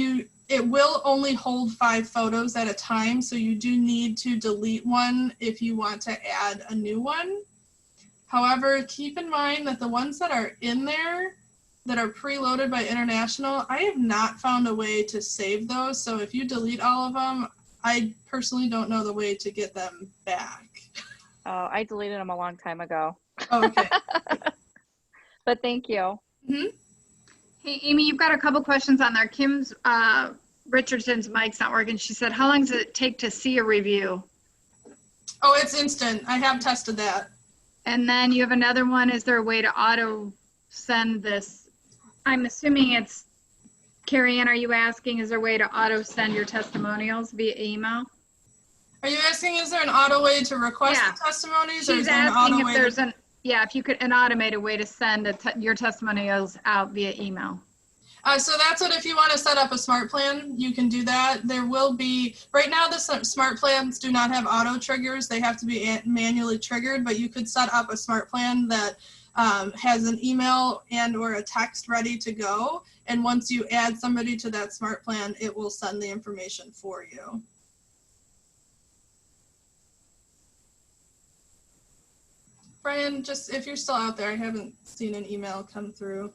it will only hold 5 photos at a time, so you do need to delete one if you want to add a new one. However, keep in mind that the ones that are in there that are preloaded by International, I have not found a way to save those. So if you delete all of them, I personally don't know the way to get them back. Oh, I deleted them a long time ago. Oh, okay. But thank you. Mm-hmm. Hey, Amy, you've got a couple questions on there. Kim's Richardson's mic's not working. She said, how long does it take to see a review? Oh, it's instant. I have tested that. And then you have another one. Is there a way to auto send this? I'm assuming it's, Carrie Ann, are you asking, is there a way to auto send your testimonials via email? Are you asking, is there an auto way to request the testimonies? She's asking if there's an automated way to send your testimonials out via email. So that's what, if you want to set up a smart plan, you can do that. There will be, right now the smart plans do not have auto triggers. They have to be manually triggered, but you could set up a smart plan that has an email and or a text ready to go. And once you add somebody to that smart plan, it will send the information for you. Brian, just if you're still out there, I haven't seen an email come through.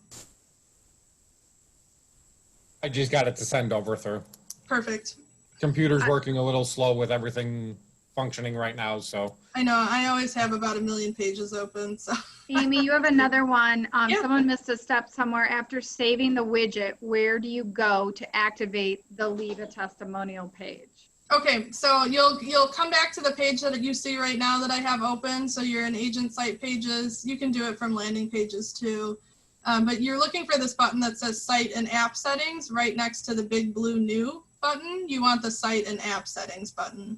I just got it to send over through. Perfect. Computer's working a little slow with everything functioning right now, so. I know, I always have about 1 million pages open, so. Amy, you have another one. Yeah. Someone missed a step somewhere. After saving the widget, where do you go to activate the Leave a Testimonial page? Okay, so you'll come back to the page that you see right now that I have open. So you're in agent site pages. You can do it from landing pages too. But you're looking for this button that says site and app settings right next to the big blue new button. You want the site and app settings button.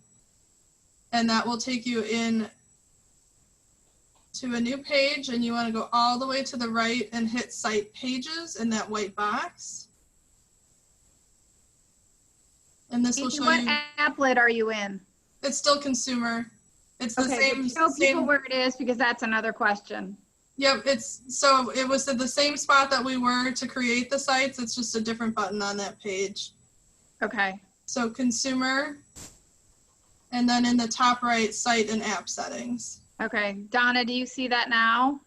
And that will take you in to a new page, and you want to go all the way to the right and hit site pages in that white box. And this will show what you. What applet are you in? It's still consumer. It's the Okay, same. show people where it is, because that's another question. Yep, so it was at the same spot that we were to create the sites. It's just a different button on that page. Okay. So consumer, and then in the top right, site and app settings. Okay, Donna, do you see that now?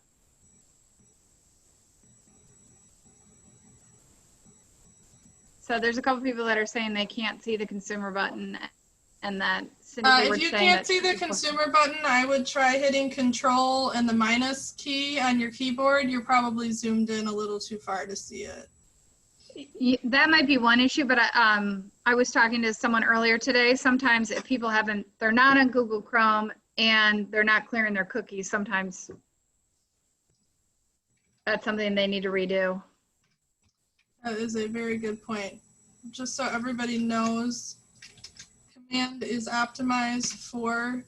So there's a couple people that are saying they can't see the consumer button, and that Cindy If you can't see the consumer button, I would try hitting control and the minus key on your keyboard. You're probably zoomed in a little too far to see it. That might be one issue, but I was talking to someone earlier today. Sometimes if people they're not on Google Chrome and they're not clearing their cookies, sometimes that's something they need to redo. That is a very good point. Just so everybody knows, command is optimized for.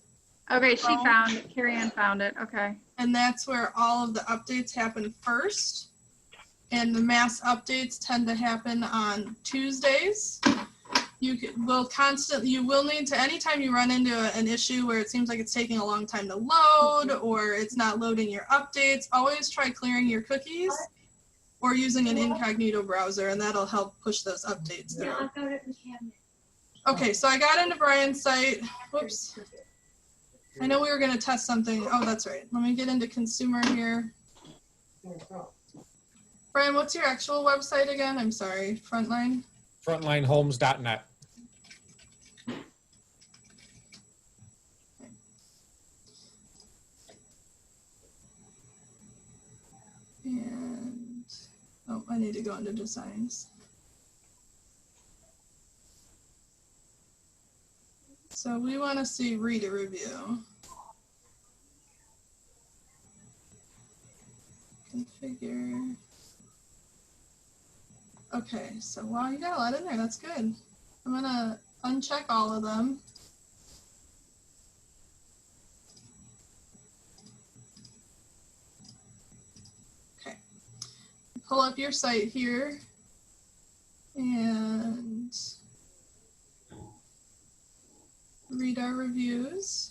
Okay, she found it. Carrie Ann found it. Okay. And that's where all of the updates happen first. And the mass updates tend to happen on Tuesdays. You will need to, anytime you run into an issue where it seems like it's taking a long time to load or it's not loading your updates, always try clearing your cookies or using an incognito browser, and that'll help push those updates through. Yeah, I got it in the cabinet. Okay, so I got into Brian's site. Whoops. I know we were going to test something. Oh, that's right. Let me get into consumer here. Brian, what's your actual website again? I'm sorry, Frontline? Frontlinehomes.net. And, oh, I need to go into designs. So we want to see read a review. Configure. Okay, so wow, you got a lot in there. That's good. I'm gonna uncheck all of them. Okay, pull up your site here and read our reviews.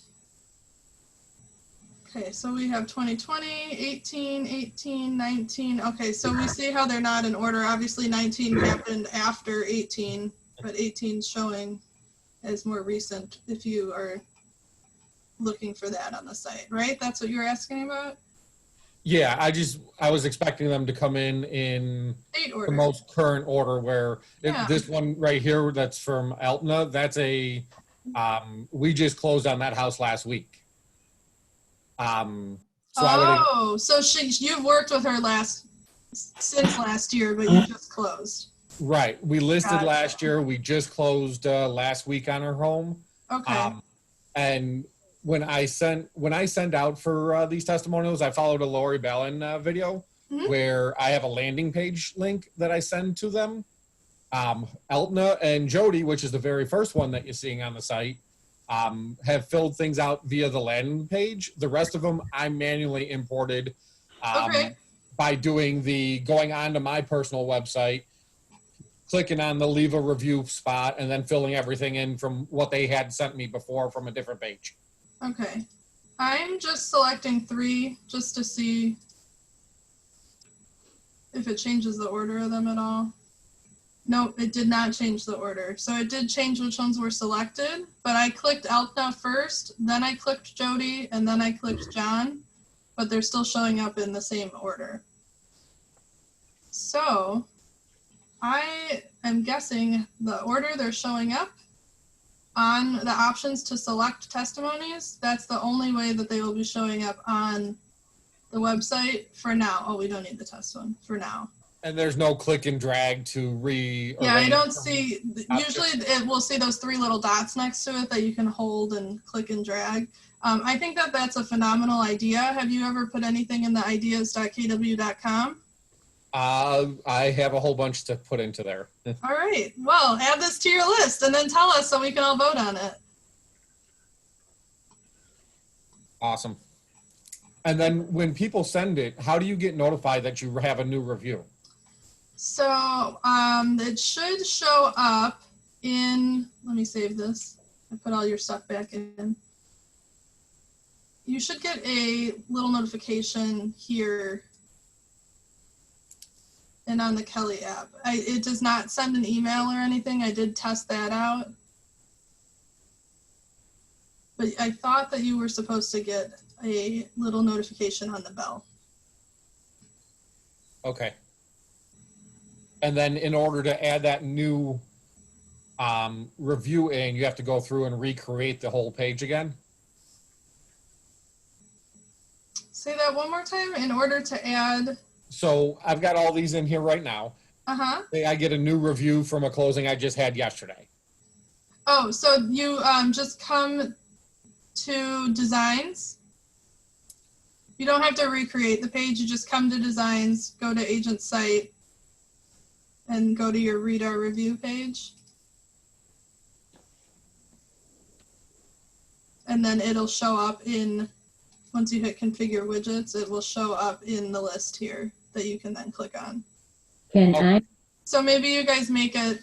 Okay, so we have 2020, 18, 18, 19. Okay, so we see how they're not in order. Obviously 19 happened after 18, but 18 is showing as more recent if you are looking for that on the site, right? That's what you were asking about? Yeah, I was expecting them to come in Date order. the most current order where Yeah. this one right here that's from Altna, that's we just closed on that house last week. You've worked with her since last year, but you just closed. Right. We listed Gotcha. last year. We just closed last week on her home. Okay. And when I send out for these testimonials, I followed a Lori Ballin video where I have a landing page link that I send to them. Eltna and Jody, which is the very first one that you're seeing on the site, have filled things out via the landing page. The rest of them I manually imported by going onto my personal website, clicking on the leave a review spot, and then filling everything in from what they had sent me before from a different page. Okay. I'm just selecting 3 just to see if it changes the order of them at all. No, it did not change the order. So it did change which ones were selected, but I clicked Eltna first, then I clicked Jody, and then I clicked John. but they're still showing up in the same order. So I am guessing the order they're showing up on the options to select testimonies, that's the only way that they will be showing up on the website for now. Oh, we don't need the test one for now. And there's no click and drag to Yeah, I don't see, usually it will see those 3 little dots next to it that you can hold and click and drag. I think that that's a phenomenal idea. Have you ever put anything in the ideas.kw.com? I have a whole bunch to put into there. All right, well, add this to your list and then tell us so we can all vote on it. Awesome. And then when people send it, how do you get notified that you have a new review? So it should show up in, let me save this. I put all your stuff back in. You should get a little notification here and on the Kelly app. It does not send an email or anything. I did test that out. But I thought that you were supposed to get a little notification on the bell. Okay. And then in order to add that new review in, you have to go through and recreate the whole page again? Say that one more time. In order to add. So I've got all these in here right now. Uh-huh. Say I get a new review from a closing I just had yesterday. Oh, so you just come to designs. You don't have to recreate the page. You just come to designs, go to agent site, and go to your read our review page. And then it'll show up in, once you hit configure widgets, it will show up in the list here that you can then click on. Can I? So maybe you guys make it,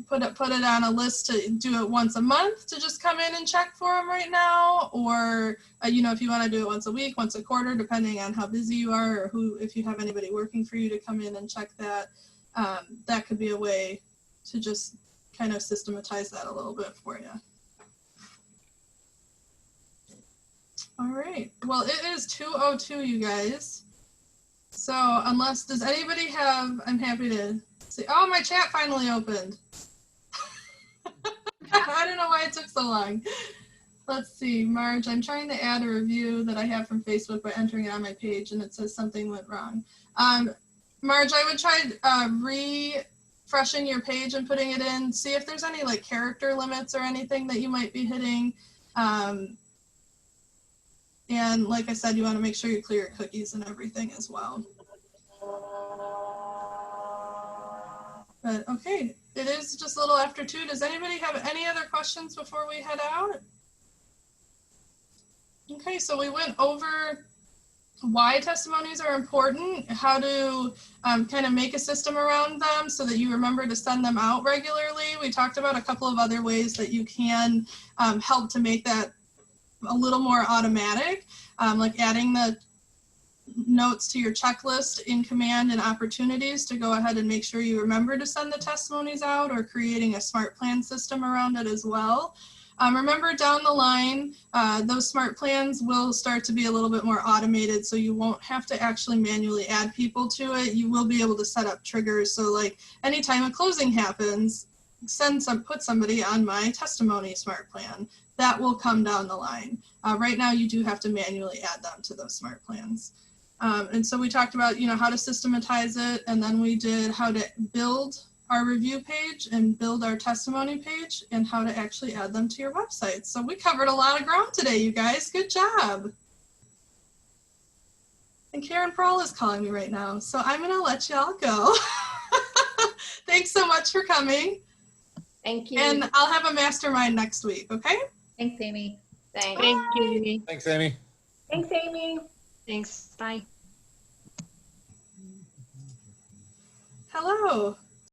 put it on a list to do it once a month to just come in and check for them right now, or you know, if you want to do it once a week, once a quarter, depending on how busy you are, or who, if you have anybody working for you to come in and check that, that could be a way to just kind of systematize that a little bit for you. All right, well, it is 2:02, you guys. So unless, does anybody have, I'm happy to see, oh, my chat finally opened. I don't know why it took so long. Let's see, Marge, I'm trying to add a review that I have from Facebook by entering it on my page, and it says something went wrong. Marge, I would try refreshing your page and putting it in, see if there's any like character limits or anything that you might be hitting. And like I said, you want to make sure you clear your cookies and everything as well. But okay, it is just a little after 2. Does anybody have any other questions before we head out? Okay, so we went over why testimonies are important, how to kind of make a system around them so that you remember to send them out regularly. We talked about a couple of other ways that you can help to make that a little more automatic, like adding the notes to your checklist in command and opportunities to go ahead and make sure you remember to send the testimonies out, or creating a smart plan system around it as well. Remember, down the line, those smart plans will start to be a little bit more automated, so you won't have to actually manually add people to it. You will be able to set up triggers. So like anytime a closing happens, put somebody on my testimony smart plan. That will come down the line. Right now, you do have to manually add them to those smart plans. And so we talked about, you know, how to systematize it, and then we did how to build our review page and build our testimony page, and how to actually add them to your website. So we covered a lot of ground today, you guys. Good job. And Karen Prawl is calling me right now, so I'm going to let y'all go. Thanks so much for coming. Thank you. And I'll have a mastermind next week, okay? Thanks, Amy. Thanks. Thank you, Amy. Thanks, Amy. Thanks, Amy. Thanks. Bye. Hello.